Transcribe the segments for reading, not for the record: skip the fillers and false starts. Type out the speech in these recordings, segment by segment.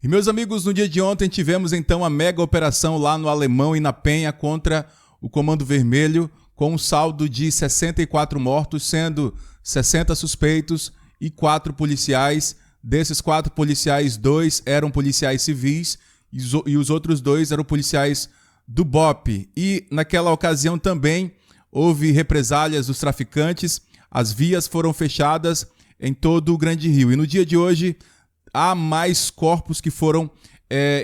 E meus amigos, no dia de ontem tivemos então a mega operação lá no Alemão e na Penha contra o Comando Vermelho, com um saldo de 64 mortos, sendo 60 suspeitos e 4 policiais. Desses 4 policiais, 2 eram policiais civis e os outros 2 eram policiais do BOPE. E naquela ocasião também houve represálias dos traficantes, as vias foram fechadas em todo o Grande Rio. E no dia de hoje há mais corpos que foram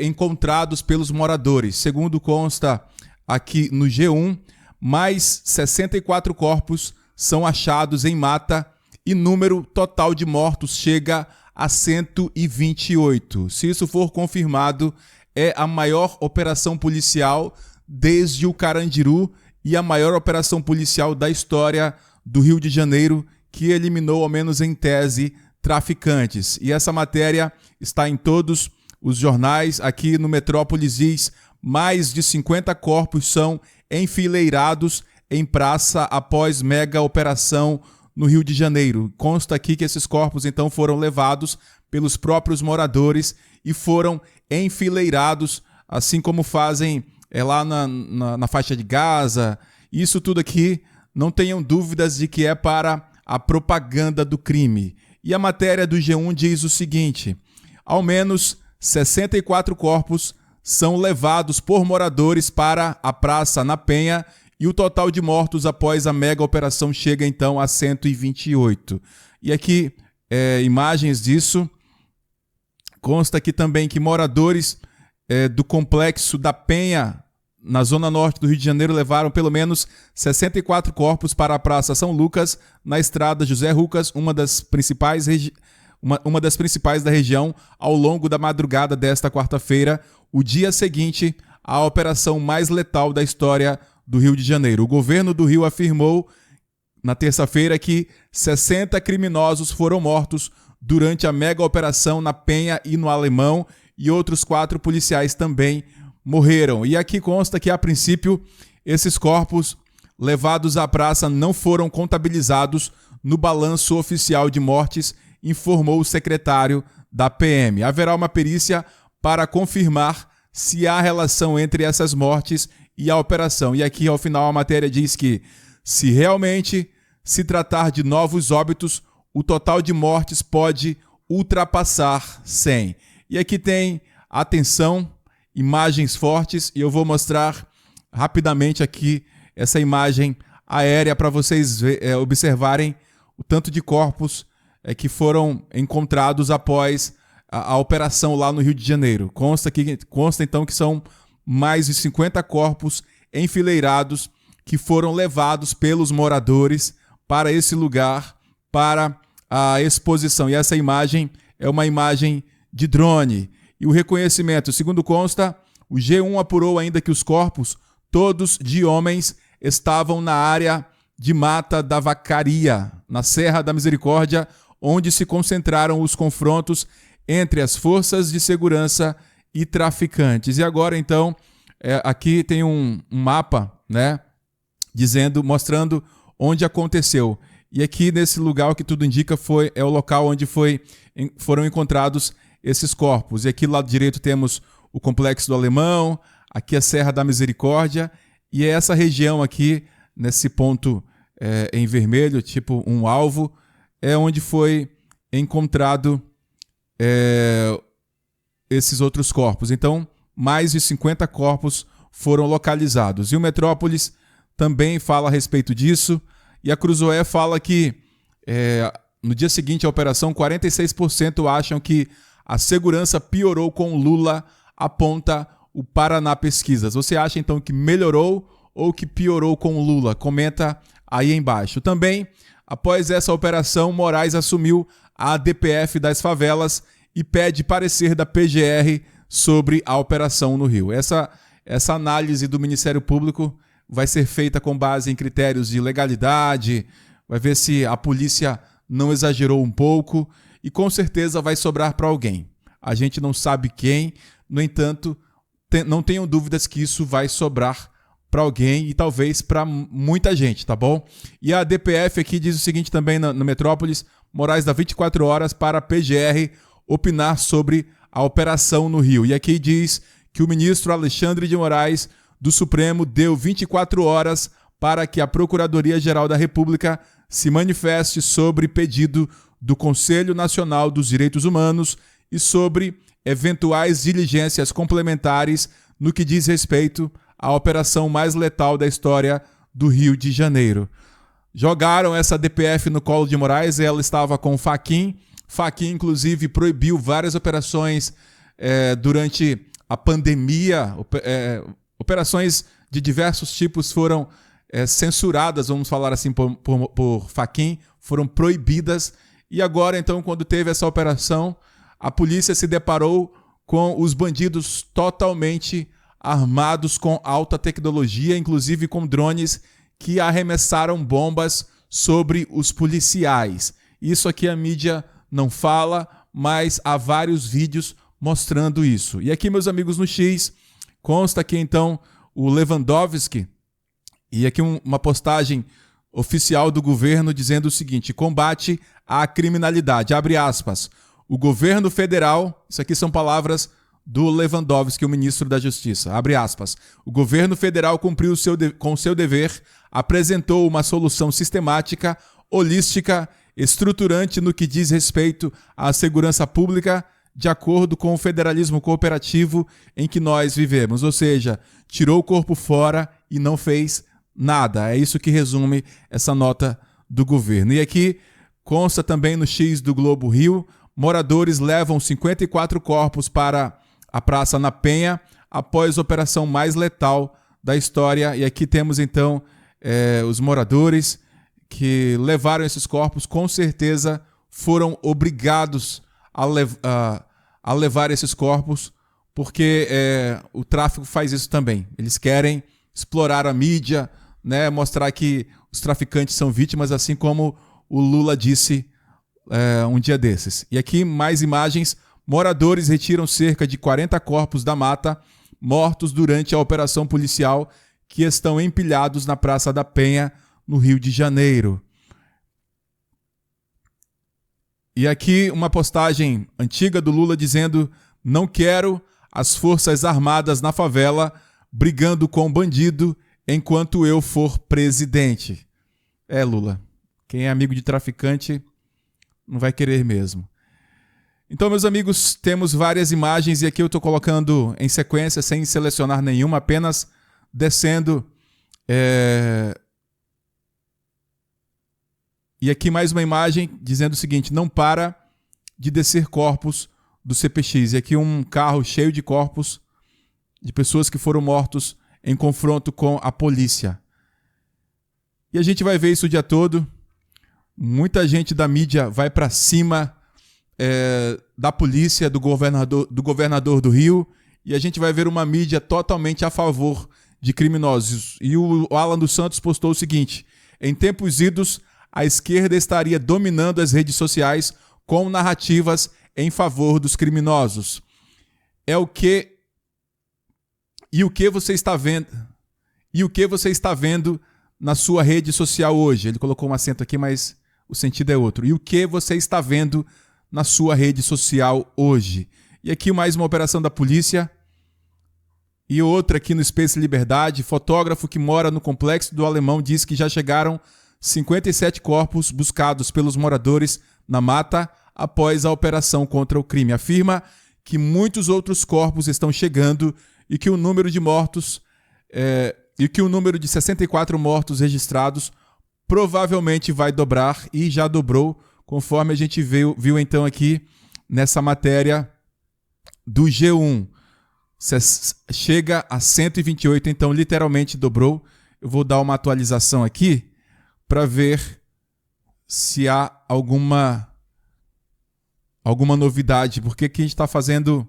encontrados pelos moradores. Segundo consta aqui no G1, mais 64 corpos são achados em mata e número total de mortos chega a 128. Se isso for confirmado, é a maior operação policial desde o Carandiru e a maior operação policial da história do Rio de Janeiro, que eliminou, ao menos em tese, traficantes. E essa matéria está em todos os jornais. Aqui no Metrópolis diz: mais de 50 corpos são enfileirados em praça após mega operação no Rio de Janeiro. Consta aqui que esses corpos então foram levados pelos próprios moradores e foram enfileirados, assim como fazem lá na faixa de Gaza. Isso tudo aqui, não tenham dúvidas de que é para a propaganda do crime. E a matéria do G1 diz o seguinte: ao menos 64 corpos são levados por moradores para a praça na Penha e o total de mortos após a mega operação chega então a 128. E aqui imagens disso. Consta aqui também que moradores do complexo da Penha, na zona norte do Rio de Janeiro, levaram pelo menos 64 corpos para a Praça São Lucas, na estrada José Rucas, uma das principais da região, ao longo da madrugada desta quarta-feira, o dia seguinte à operação mais letal da história do Rio de Janeiro. O governo do Rio afirmou na terça-feira que 60 criminosos foram mortos durante a mega operação na Penha e no Alemão, e outros 4 policiais também morreram. E aqui consta que, a princípio, esses corpos levados à praça não foram contabilizados no balanço oficial de mortes, informou o secretário da PM. Haverá uma perícia para confirmar se há relação entre essas mortes e a operação. E aqui, ao final, a matéria diz que, se realmente se tratar de novos óbitos, o total de mortes pode ultrapassar 100. E aqui tem, atenção, imagens fortes, e eu vou mostrar rapidamente aqui essa imagem aérea para vocês observarem o tanto de corpos que foram encontrados após a operação lá no Rio de Janeiro. Consta então que são mais de 50 corpos enfileirados que foram levados pelos moradores para esse lugar, para a exposição. E essa imagem é uma imagem de drone. E o reconhecimento, segundo consta, o G1 apurou ainda que os corpos, todos de homens, estavam na área de Mata da Vacaria, na Serra da Misericórdia, onde se concentraram os confrontos entre as forças de segurança e traficantes. E agora, então, aqui tem um mapa, né, mostrando onde aconteceu. E aqui, nesse lugar, o que tudo indica é o local onde foram encontrados esses corpos. E aqui, do lado direito, temos o Complexo do Alemão, aqui a Serra da Misericórdia, e é essa região aqui, nesse ponto em vermelho, tipo um alvo, é onde foi encontrado esses outros corpos. Então, mais de 50 corpos foram localizados. E o Metrópolis também fala a respeito disso, e a Cruzoé fala que no dia seguinte à operação, 46% acham que a segurança piorou com Lula, aponta o Paraná Pesquisas. Você acha então que melhorou ou que piorou com Lula? Comenta aí embaixo. Também, após essa operação, Moraes assumiu a DPF das favelas e pede parecer da PGR sobre a operação no Rio. Essa análise do Ministério Público vai ser feita com base em critérios de legalidade, vai ver se a polícia não exagerou um pouco, e com certeza vai sobrar para alguém. A gente não sabe quem, no entanto, não tenham dúvidas que isso vai sobrar para alguém e talvez para muita gente, tá bom? E a DPF aqui diz o seguinte também no Metrópolis: Moraes dá 24 horas para a PGR opinar sobre a operação no Rio. E aqui diz que o ministro Alexandre de Moraes, do Supremo, deu 24 horas para que a Procuradoria-Geral da República se manifeste sobre pedido do Conselho Nacional dos Direitos Humanos e sobre eventuais diligências complementares no que diz respeito à operação mais letal da história do Rio de Janeiro. Jogaram essa DPF no colo de Moraes, ela estava com o Fachin. Fachin, inclusive, proibiu várias operações durante a pandemia. Operações de diversos tipos foram censuradas, vamos falar assim, por Fachin, foram proibidas. E agora, então, quando teve essa operação, a polícia se deparou com os bandidos totalmente armados com alta tecnologia, inclusive com drones que arremessaram bombas sobre os policiais. Isso aqui a mídia não fala, mas há vários vídeos mostrando isso. E aqui, meus amigos, no X, consta que então o Lewandowski, e aqui uma postagem oficial do governo dizendo o seguinte: combate à criminalidade, abre aspas, o governo federal, isso aqui são palavras do Lewandowski, o ministro da Justiça, abre aspas, o governo federal cumpriu com seu dever, apresentou uma solução sistemática, holística, estruturante no que diz respeito à segurança pública, de acordo com o federalismo cooperativo em que nós vivemos. Ou seja, tirou o corpo fora e não fez nada. É isso que resume essa nota do governo. E aqui consta também no X do Globo Rio, moradores levam 54 corpos para a Praça na Penha após a operação mais letal da história. E aqui temos então os moradores que levaram esses corpos, com certeza foram obrigados a levar esses corpos, porque o tráfico faz isso também. Eles querem explorar a mídia, né, mostrar que os traficantes são vítimas, assim como o Lula disse um dia desses. E aqui mais imagens. Moradores retiram cerca de 40 corpos da mata mortos durante a operação policial que estão empilhados na Praça da Penha, no Rio de Janeiro. E aqui uma postagem antiga do Lula dizendo: não quero as Forças Armadas na favela brigando com bandido enquanto eu for presidente. Lula, quem é amigo de traficante não vai querer mesmo. Então, meus amigos, temos várias imagens e aqui eu estou colocando em sequência, sem selecionar nenhuma, apenas descendo. E aqui mais uma imagem dizendo o seguinte: não para de descer corpos do CPX. E aqui um carro cheio de corpos de pessoas que foram mortos em confronto com a polícia. E a gente vai ver isso o dia todo. Muita gente da mídia vai para cima da polícia, do governador do Rio, e a gente vai ver uma mídia totalmente a favor de criminosos. E o Alan dos Santos postou o seguinte: em tempos idos, a esquerda estaria dominando as redes sociais com narrativas em favor dos criminosos. O que você está vendo? E o que você está vendo na sua rede social hoje? Ele colocou um acento aqui, mas o sentido é outro. E o que você está vendo na sua rede social hoje? E aqui mais uma operação da polícia. E outra aqui no Space Liberdade. Fotógrafo que mora no Complexo do Alemão diz que já chegaram 57 corpos buscados pelos moradores na mata após a operação contra o crime. Afirma que muitos outros corpos estão chegando e que o número de mortos e que o número de 64 mortos registrados provavelmente vai dobrar e já dobrou, conforme a gente viu então aqui nessa matéria do G1. Chega a 128, então literalmente dobrou. Eu vou dar uma atualização aqui para ver se há alguma novidade, porque aqui a gente está fazendo...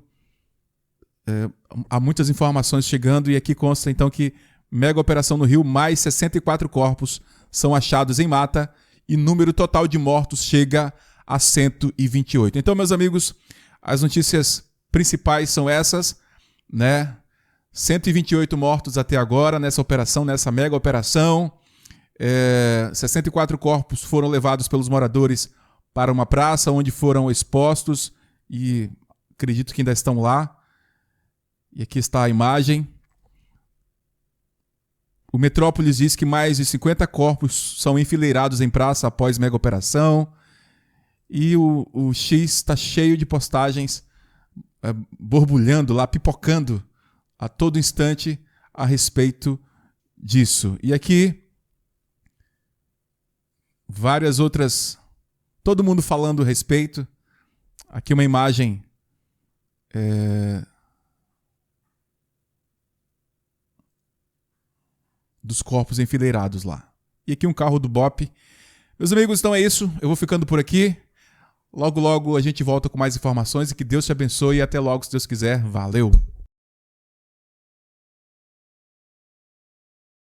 há muitas informações chegando e aqui consta então que mega operação no Rio, mais 64 corpos são achados em mata e número total de mortos chega a 128. Então, meus amigos, as notícias principais são essas, né? 128 mortos até agora nessa operação, nessa mega operação. 64 corpos foram levados pelos moradores para uma praça onde foram expostos e acredito que ainda estão lá. E aqui está a imagem. O Metrópolis diz que mais de 50 corpos são enfileirados em praça após mega operação. E o X está cheio de postagens borbulhando lá, pipocando a todo instante a respeito disso. E aqui, várias outras, todo mundo falando a respeito. Aqui uma imagem dos corpos enfileirados lá. E aqui um carro do BOPE. Meus amigos, então é isso. Eu vou ficando por aqui. Logo, logo a gente volta com mais informações e que Deus te abençoe e até logo, se Deus quiser. Valeu!